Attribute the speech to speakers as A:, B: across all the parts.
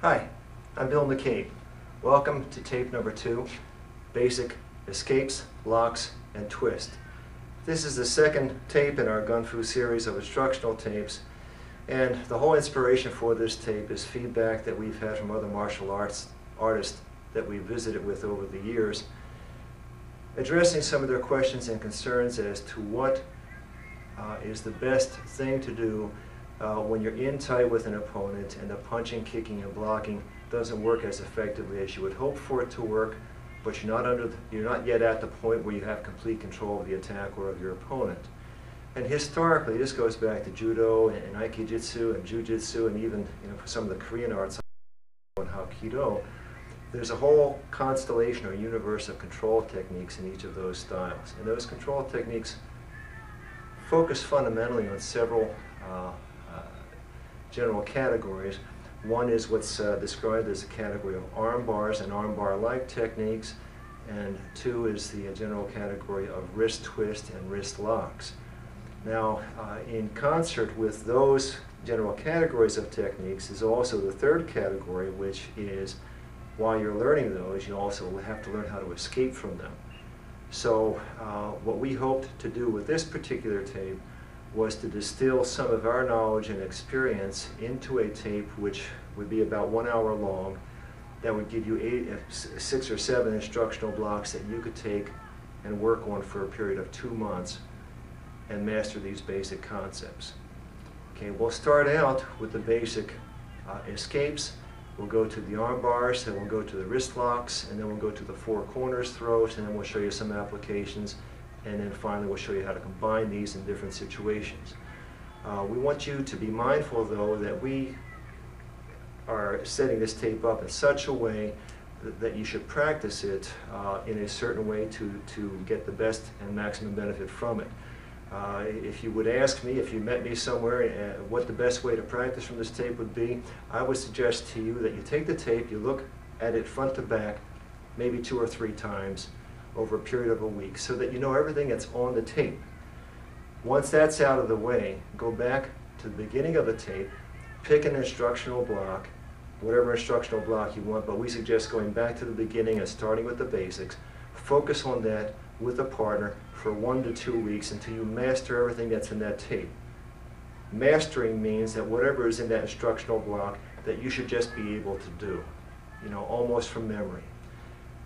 A: Hi, I'm Bill McCabe. Welcome to tape number 2, Basic Escapes, Locks, and Twist. This is the second tape in our Gunfu series of instructional tapes, and the whole inspiration for this tape is feedback that we've had from other martial arts artists that we've visited with over the years, addressing some of their questions and concerns as to what is the best thing to do when you're in tight with an opponent and the punching, kicking, and blocking doesn't work as effectively as you would hope for it to work, but you're not yet at the point where you have complete control of the attack or of your opponent. And historically, this goes back to judo and aikijitsu and jujitsu and even some of the Korean arts and Hapkido. there's a whole constellation or universe of control techniques in each of those styles. And those control techniques focus fundamentally on several general categories. One is what's described as a category of arm bars and arm bar-like techniques, and two is the general category of wrist twist and wrist locks. Now, in concert with those general categories of techniques is also the third category, which is while you're learning those, you also have to learn how to escape from them. So what we hoped to do with this particular tape was to distill some of our knowledge and experience into a tape which would be about 1 hour long, that would give you 6 or 7 instructional blocks that you could take and work on for a period of 2 months and master these basic concepts. Okay, we'll start out with the basic escapes. We'll go to the arm bars, then we'll go to the wrist locks, and then we'll go to the 4 corners throws, and then we'll show you some applications, and then finally we'll show you how to combine these in different situations. We want you to be mindful, though, that we are setting this tape up in such a way that you should practice it in a certain way to get the best and maximum benefit from it. If you would ask me, if you met me somewhere, what the best way to practice from this tape would be, I would suggest to you that you take the tape, you look at it front to back, maybe 2 or 3 times over a period of a week, so that you know everything that's on the tape. Once that's out of the way, go back to the beginning of the tape, pick an instructional block, whatever instructional block you want, but we suggest going back to the beginning and starting with the basics. Focus on that with a partner for 1 to 2 weeks until you master everything that's in that tape. Mastering means that whatever is in that instructional block, that you should just be able to do, almost from memory.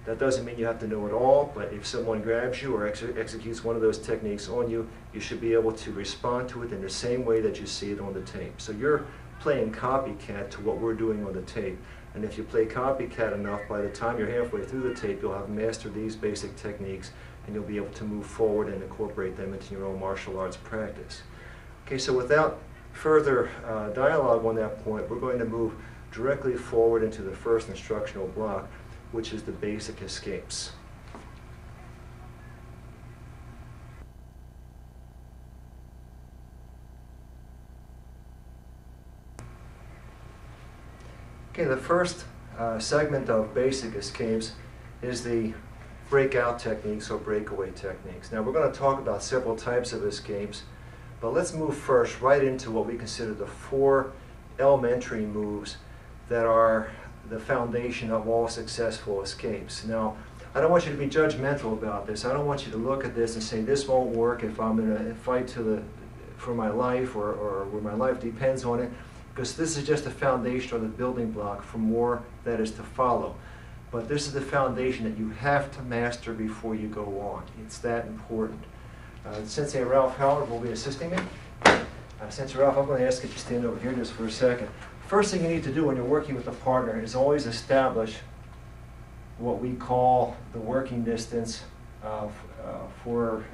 A: That doesn't mean you have to know it all, but if someone grabs you or executes one of those techniques on you, you should be able to respond to it in the same way that you see it on the tape. So you're playing copycat to what we're doing on the tape. And if you play copycat enough, by the time you're halfway through the tape, you'll have mastered these basic techniques, and you'll be able to move forward and incorporate them into your own martial arts practice. Okay, so without further dialogue on that point, we're going to move directly forward into the first instructional block, which is the basic escapes. Okay, the first segment of basic escapes is the breakout techniques or breakaway techniques. Now we're going to talk about several types of escapes, but let's move first right into what we consider the 4 elementary moves that are the foundation of all successful escapes. Now, I don't want you to be judgmental about this. I don't want you to look at this and say this won't work if I'm in a fight for my life or where my life depends on it, because this is just a foundation or the building block for more that is to follow. But this is the foundation that you have to master before you go on. It's that important. Sensei Ralph Howard will be assisting me. Sensei Ralph, I'm going to ask you to stand over here just for a second. First thing you need to do when you're working with a partner is always establish what we call the working distance for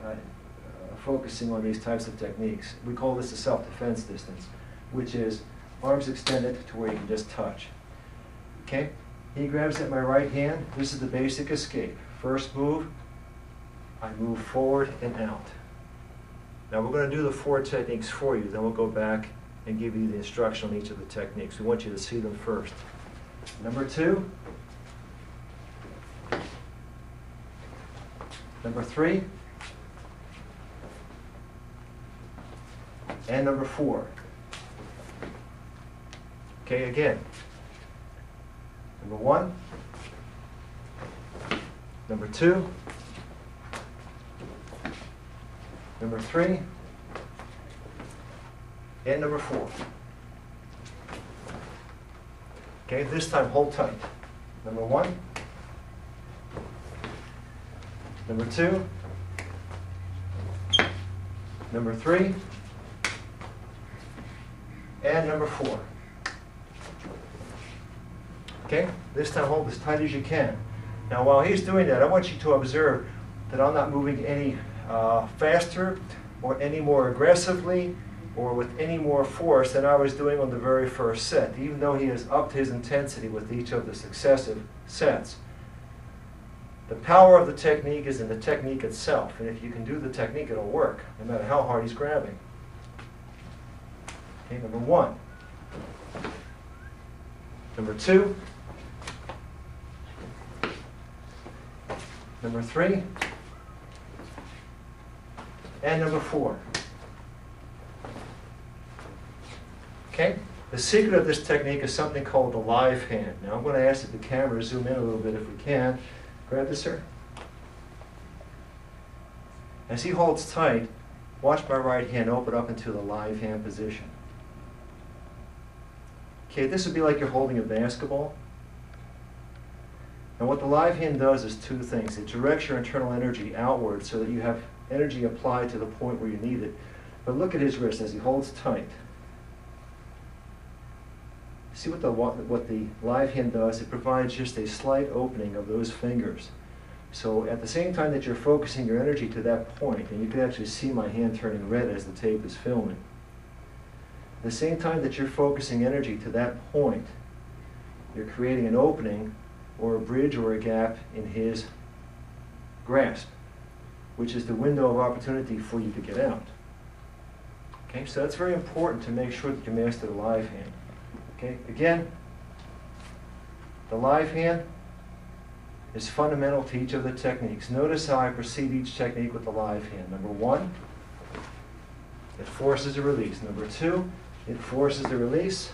A: focusing on these types of techniques. We call this the self-defense distance, which is arms extended to where you can just touch. Okay? He grabs at my right hand. This is the basic escape. First move, I move forward and out. Now we're going to do the 4 techniques for you, then we'll go back and give you the instruction on each of the techniques. We want you to see them first. Number 2. Number 3. And number 4. Okay, again. Number 1. Number 2. Number 3. And number 4. Okay, this time hold tight. Number 1. Number 2. Number 3. And number 4. Okay, this time hold as tight as you can. Now while he's doing that, I want you to observe that I'm not moving any faster or any more aggressively or with any more force than I was doing on the very first set, even though he has upped his intensity with each of the successive sets. The power of the technique is in the technique itself, and if you can do the technique, it'll work, no matter how hard he's grabbing. Okay, number 1. Number 2. Number 3. And number 4. Okay? The secret of this technique is something called the live hand. Now I'm going to ask that the camera zoom in a little bit if we can. Grab this, sir. As he holds tight, watch my right hand open up into the live hand position. Okay, this would be like you're holding a basketball. And what the live hand does is 2 things. It directs your internal energy outward so that you have energy applied to the point where you need it. But look at his wrist as he holds tight. See what the live hand does? It provides just a slight opening of those fingers. So at the same time that you're focusing your energy to that point, and you can actually see my hand turning red as the tape is filming, at the same time that you're focusing energy to that point, you're creating an opening or a bridge or a gap in his grasp, which is the window of opportunity for you to get out. Okay, so that's very important to make sure that you master the live hand. Okay, again, the live hand is fundamental to each of the techniques. Notice how I precede each technique with the live hand. Number 1, it forces a release. Number 2, it forces the release.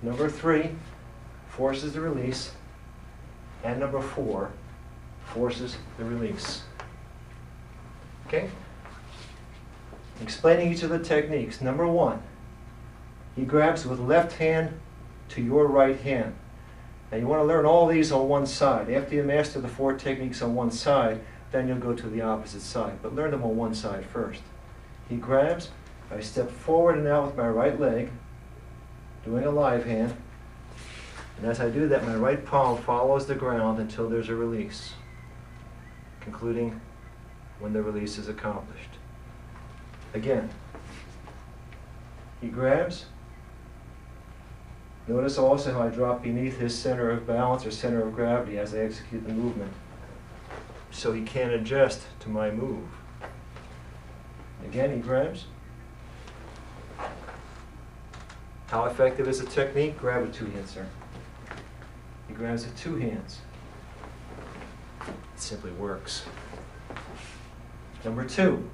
A: Number 3, forces the release. And number 4, forces the release. Okay? Explaining each of the techniques. Number 1, he grabs with left hand to your right hand. Now you want to learn all these on one side. After you master the 4 techniques on one side, then you'll go to the opposite side. But learn them on one side first. He grabs, I step forward and out with my right leg, doing a live hand. And as I do that, my right palm follows the ground until there's a release, concluding when the release is accomplished. Again, he grabs. Notice also how I drop beneath his center of balance or center of gravity as I execute the movement, so he can't adjust to my move. Again, he grabs. How effective is the technique? Grab with 2 hands, sir. He grabs with 2 hands. It simply works. Number 2,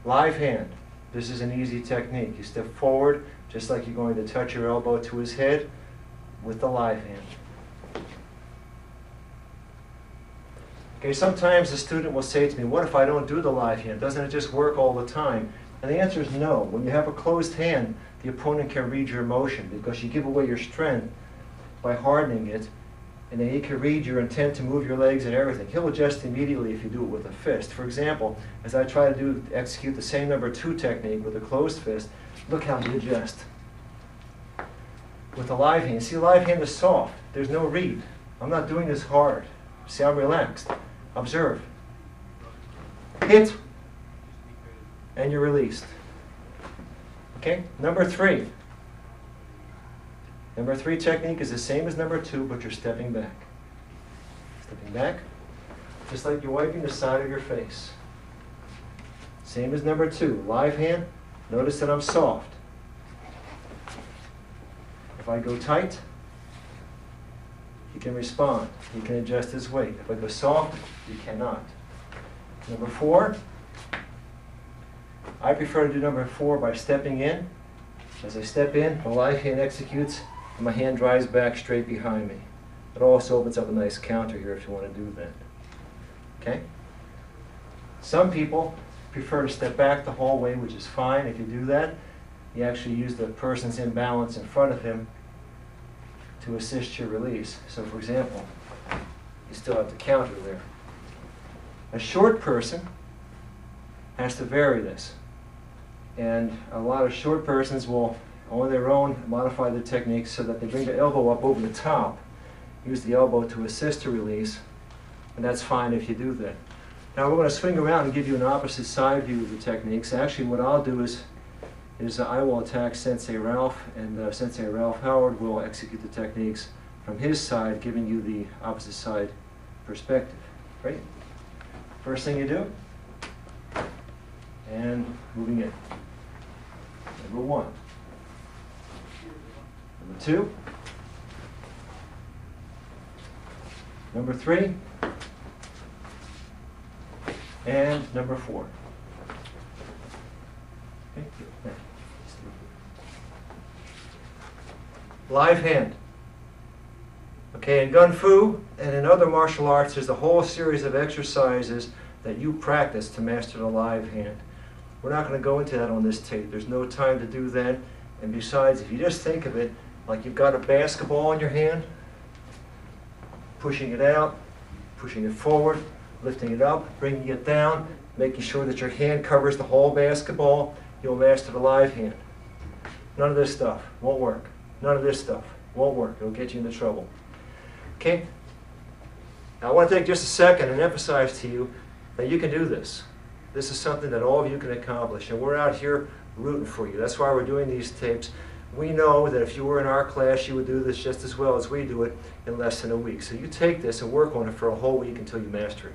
A: live hand. This is an easy technique. You step forward just like you're going to touch your elbow to his head with the live hand. Okay, sometimes the student will say to me, what if I don't do the live hand? Doesn't it just work all the time? And the answer is no. When you have a closed hand, the opponent can read your motion because you give away your strength by hardening it, and then he can read your intent to move your legs and everything. He'll adjust immediately if you do it with a fist. For example, as I try to execute the same number 2 technique with a closed fist, look how he adjusts. With the live hand, see, the live hand is soft. There's no read. I'm not doing this hard. See, I'm relaxed. Observe. Hit, and you're released. Okay, number 3. Number 3 technique is the same as number 2, but you're stepping back. Stepping back, just like you're wiping the side of your face. Same as number 2. Live hand, notice that I'm soft. If I go tight, he can respond. He can adjust his weight. If I go soft, he cannot. Number 4, I prefer to do number 4 by stepping in. As I step in, the live hand executes, and my hand drives back straight behind me. It also opens up a nice counter here if you want to do that. Okay? Some people prefer to step back the whole way, which is fine. If you do that, you actually use the person's imbalance in front of him to assist your release. So for example, you still have the counter there. A short person has to vary this. And a lot of short persons will, on their own, modify the technique so that they bring the elbow up over the top, use the elbow to assist the release, and that's fine if you do that. Now we're going to swing around and give you an opposite side view of the techniques. Actually, what I'll do is I will attack Sensei Ralph, and Sensei Ralph Howard will execute the techniques from his side, giving you the opposite side perspective. Ready? First thing you do, and moving in. Number 1. Number 2. Number 3. And number 4. Okay. Live hand. Okay, in Gunfu and in other martial arts, there's a whole series of exercises that you practice to master the live hand. We're not going to go into that on this tape. There's no time to do that. And besides, if you just think of it like you've got a basketball in your hand, pushing it out, pushing it forward, lifting it up, bringing it down, making sure that your hand covers the whole basketball, you'll master the live hand. None of this stuff won't work. None of this stuff won't work. It'll get you into trouble. Okay? Now I want to take just a second and emphasize to you that you can do this. This is something that all of you can accomplish, and we're out here rooting for you. That's why we're doing these tapes. We know that if you were in our class, you would do this just as well as we do it in less than a week. So you take this and work on it for a whole week until you master it.